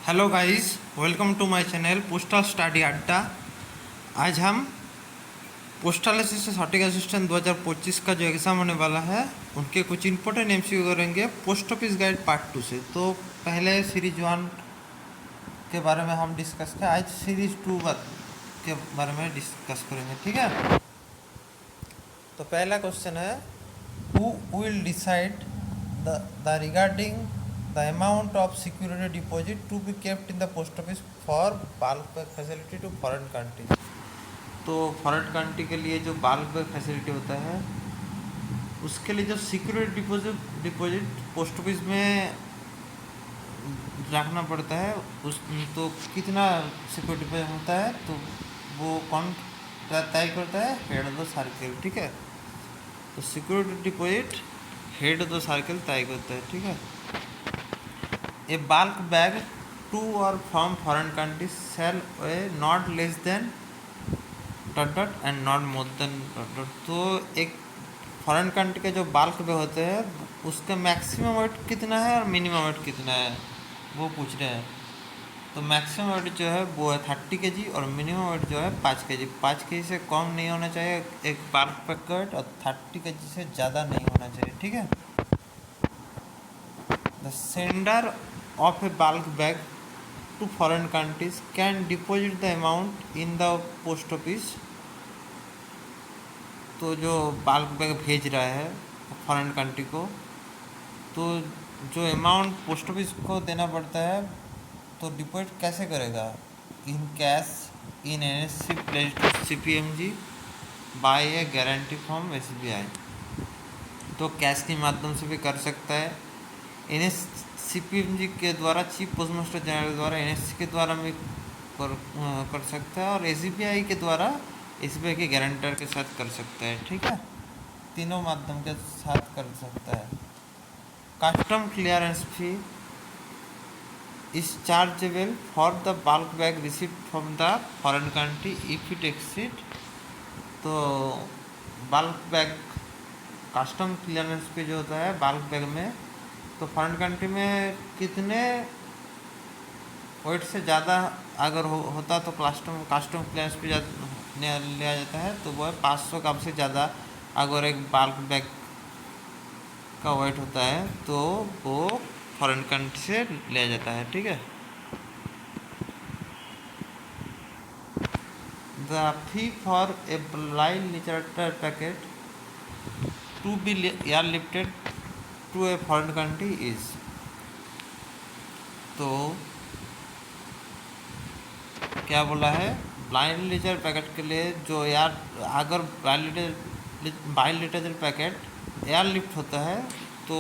Hello guys, welcome to my channel postal study अड्डा। आज हम पोस्टल असिस्टेंट सटीक असिस्टेंट 2025 का जो एग्ज़ाम होने वाला है उनके कुछ इंपॉर्टेंट एमसीक्यू करेंगे पोस्ट ऑफिस गाइड पार्ट 2 से। तो पहले सीरीज 1 के बारे में हम डिस्कस करें, आज सीरीज 2 के बारे में डिस्कस करेंगे, ठीक है। तो पहला क्वेश्चन है, who will decide the regarding the amount of security deposit to be kept in the post office for bulk bag facility to foreign countries। तो फॉरेन कंट्री के लिए जो बाल्क बैग फैसिलिटी होता है उसके लिए जो सिक्योरिटी डिपॉजिट पोस्ट ऑफिस में रखना पड़ता है उस तो कितना सिक्योरिटी डिपॉजिट होता है, तो वो कौन तय करता है? हेड ऑफ द सर्किल, ठीक है। तो security deposit head of the circle तय करता है, ठीक है। A bulk bag to or from foreign countries shall weigh not less than ... and not more than ... तो एक फॉरेन कंट्री के जो बाल्क बैग होते हैं उसका मैक्सिमम वेट कितना है और मिनिमम वेट कितना है वो पूछ रहे हैं। तो मैक्सिमम वेट जो है वो है 30 kg और मिनिमम वेट जो है 5 kg। 5 kg से कम नहीं होना चाहिए एक बाल्क बैग का वेट, और 30 kg से ज़्यादा नहीं होना चाहिए, ठीक है। The sender of a bulk bag to foreign countries can deposit the amount in the post office। तो जो बाल्क बैग भेज रहा है फॉरेन कंट्री को, तो जो अमाउंट पोस्ट ऑफिस को देना पड़ता है तो डिपॉजिट कैसे करेगा? In cash, in NSC placed to CPMG by a guarantee from SBI. तो कैश के माध्यम से भी कर सकता है, सीपीएमजी के द्वारा, चीफ पोस्ट मास्टर जनरल द्वारा, एनएससी के द्वारा भी कर सकता है, और एसबीआई के द्वारा एसबीआई के गारंटर के साथ कर सकता है, ठीक है। तीनों माध्यम के साथ कर सकता है। Custom clearance fee is chargeable for the bulk bag received from the foreign country if it exceed. तो बल्क बैग कस्टम क्लियरेंस फी जो होता है बल्क बैग में, तो फॉरेन कंट्री में कितने वेट से ज़्यादा अगर होता तो कस्टम क्लियरेंस पे लिया जाता है, तो वो है 500 ग्राम से ज़्यादा अगर एक बाल्क बैग का वेट होता है तो वो फॉरेन कंट्री से लिया जाता है, ठीक है। The fee for a blind literature packet to be airlifted to a foreign country is. तो क्या बोला है? ब्लाइंड लिटरेचर पैकेट के लिए जो यार अगर blind literature packet airlift होता है तो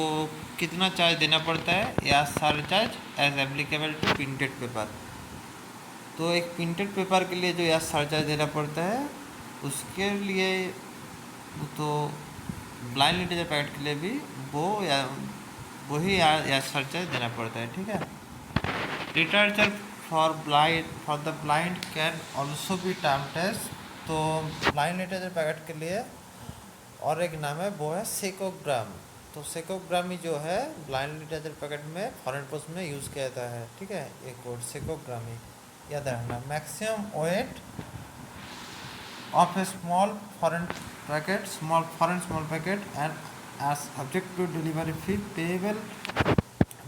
कितना चार्ज देना पड़ता है? Air surcharge as applicable to printed paper. तो एक प्रिंटेड पेपर के लिए जो एयर सरचार्ज देना पड़ता है उसके लिए, तो ब्लाइंड लिटरेचर पैकेट के लिए भी वही एयर सरचार्ज देना पड़ता है, ठीक है। Literature for the blind can also be termed as. तो ब्लाइंड लिटरेचर पैकेट के लिए और एक नाम है वो है सेकोग्राम। तो सेकोग्रामी जो है ब्लाइंड लिटरेचर पैकेट में फॉरेन पोस्ट में यूज़ किया जाता है, ठीक है। एक वर्ड सेकोग्रामी याद रखना। Maximum weight of a small foreign packet and as subject to delivery fee payable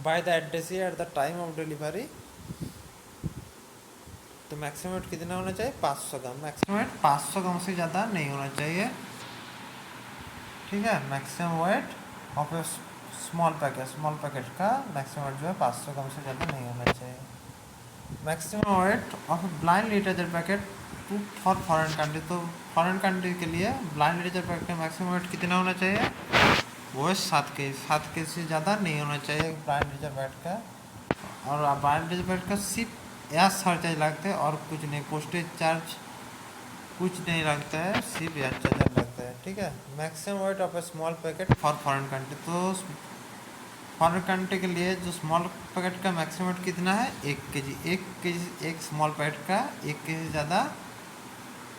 by the addressee at the time of delivery। तो मैक्सिमम वेट कितना होना चाहिए? 500 ग्राम। मैक्सिमम वेट 500 ग्राम से ज़्यादा नहीं होना चाहिए, ठीक है। Maximum weight of a small packet का मैक्सिमम वेट जो है 500 ग्राम से ज़्यादा नहीं होना चाहिए। Maximum weight of a blind literature packet to for foreign country. तो फॉरेन कंट्री के लिए ब्लाइंड लिटरेचर पैकेट का मैक्सिमम वेट कितना होना चाहिए? वो है 7 kg से ज़्यादा नहीं होना चाहिए ब्लाइंड लिटरेचर पैकेट का। और ब्लाइंड लिटरेचर पैकेट का सिर्फ एयर सरचार्ज लगता है और कुछ नहीं, पोस्टेज चार्ज कुछ नहीं लगता है, सिर्फ एयर चार्ज लगता है, ठीक है। Maximum weight of a small packet for foreign country. तो फॉरेन कंट्री के लिए जो स्मॉल पैकेट का मैक्सिमम वेट कितना है? 1 kg। एक स्मॉल पैकेट का 1 kg से ज़्यादा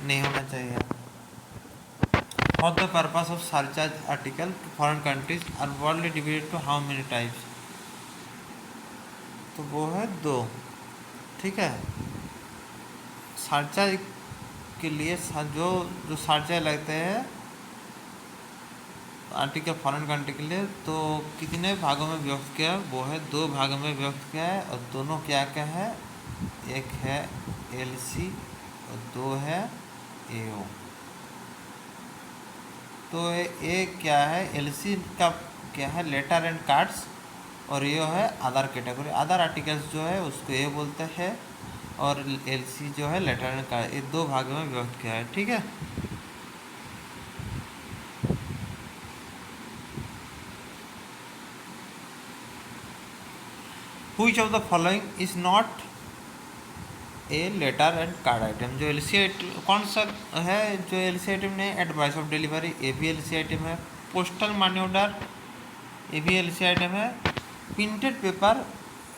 नहीं होना चाहिए। For the purpose of surcharge article to foreign countries are worldly divided to how many types. तो वो है 2। ठीक है। सरचार्ज के लिए जो जो सरचार्ज लगते हैं आर्टिकल फॉरेन कंट्री के लिए, तो कितने भागों में विभक्त किया, वो है 2 भागों में विभक्त किया है, और दोनों क्या क्या है, एक है एलसी और 2 है एओ। तो ये क्या है, एलसी का क्या है, लेटर एंड कार्ड्स, और ये है अदर कैटेगरी, अदर आर्टिकल्स जो है उसको ये बोलते हैं, और एलसी जो है लेटर एंड कार्ड, ये 2 भागों में विभक्त किया है, ठीक है। Which of the following is not a letter and card item, जो एल सी आइटम कौन सा है, जो एल सी आइटम नहीं, एडवाइस ऑफ डिलीवरी ए भी एल सी आइटम है, पोस्टल मनी ऑर्डर ए भी एल सी आइटम है, प्रिंटेड पेपर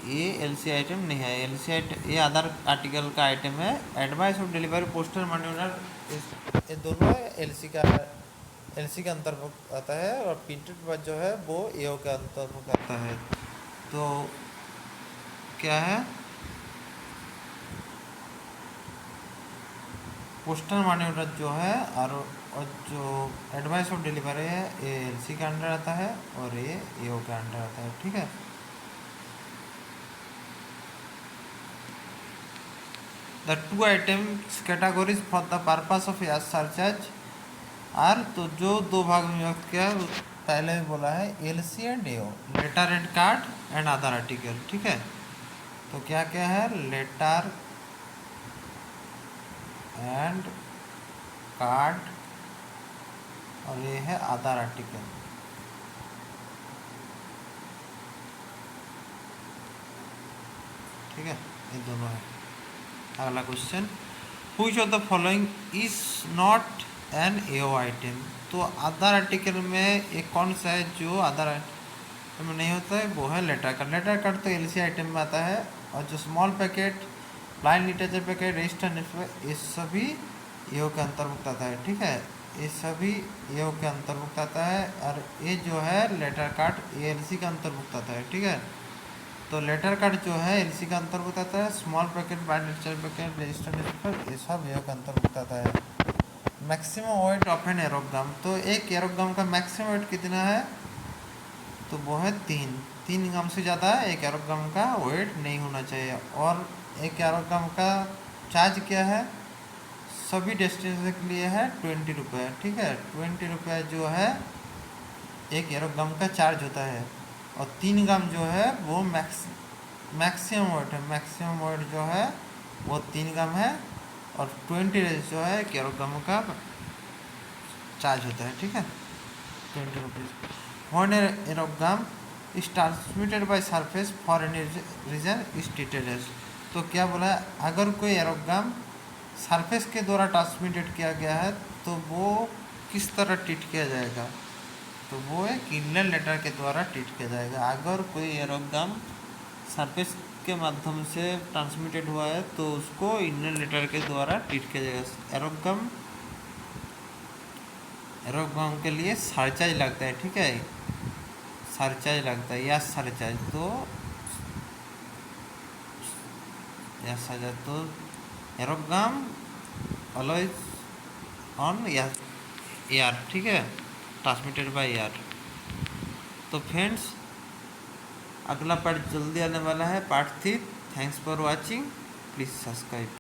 ये एल सी आइटम नहीं है, एल सी आइटम ये अदर आर्टिकल का आइटम है, advice of delivery postal money order ये दोनों एल सी का अंतर्भुक्त आता है, और प्रिंटेड पेपर जो है वो ए का अंतर्भुक्त आता है। तो क्या है, पोस्टल मनी ऑर्डर जो है और जो एडवाइस ऑफ डिलीवरी है ये एलसी के अंडर आता है, और ये एओ के अंडर आता है, ठीक है। The 2 items categories for the purpose of surcharge are, तो जो 2 भाग में व्यक्त किया है पहले भी बोला है, LC and AO, letter and card and other article, ठीक है। तो क्या क्या है, लेटर एंड कार्ड, और ये है अदर आर्टिकल, ठीक है, ये दोनों है। अगला question, which of the following is not an AO item, तो अदर आर्टिकल में एक कौन सा है जो अदर आइटम में नहीं होता है, वो है लेटर कार्ड। लेटर कार्ड तो एलसी आइटम में आता है, और जो small packet, line literature packet, register newspaper, ये सभी एओ के अंतर्भुक्त आता है, ठीक है, ये सभी एओ के अंतर्भुक्त आता है, और ये जो है लेटर कार्ड ये एलसी का अंतर्भुक्त आता है, ठीक है। तो लेटर कार्ड जो है एलसी का अंतर्भुक्त आता है, small packet, line literature packet, register newspaper, ये सब एओ का अंतर्भुक्त आता है। मैक्सिमम वेट ऑफ एन एरोग्राम, तो एक एरोग्राम का मैक्सिमम वेट कितना है, तो वो है 3 ग्राम से ज़्यादा एक एरोग्राम का वेट नहीं होना चाहिए, और एक एरोग्राम का चार्ज क्या है, सभी डेस्टिनेशन के लिए है 20 रुपये, ठीक है। 20 रुपये जो है एक एरोग्राम का चार्ज होता है, और 3 ग्राम जो है वो मैक्सिमम वेट है, मैक्सिमम वेट जो है वो 3 ग्राम है, और 20 जो है एक एरोग्राम का चार्ज होता है, ठीक है, 20 rupees. One aerogramme is transmitted by surface for any reason is treated as, तो क्या बोला है, अगर कोई एरोग्राम सरफेस के द्वारा ट्रांसमिटेड किया गया है तो वो किस तरह ट्रीट किया जाएगा, तो वो एक इनलाइन लेटर के द्वारा ट्रीट किया जाएगा। अगर कोई एरोग्राम सरफेस के माध्यम से ट्रांसमिटेड हुआ है तो उसको इनलाइन लेटर के द्वारा ट्रीट किया जाएगा। एरोग्राम के लिए सरचार्ज लगता है, ठीक है, सरचार्ज लगता है, या सरचार्ज, तो या सरचार्ज, तो एरोग्राम ऑलवेज ऑन एयर, ठीक है, ट्रांसमिटेड बाय एयर। तो फ्रेंड्स अगला पार्ट जल्दी आने वाला है, part 3। Thanks for watching, please subscribe.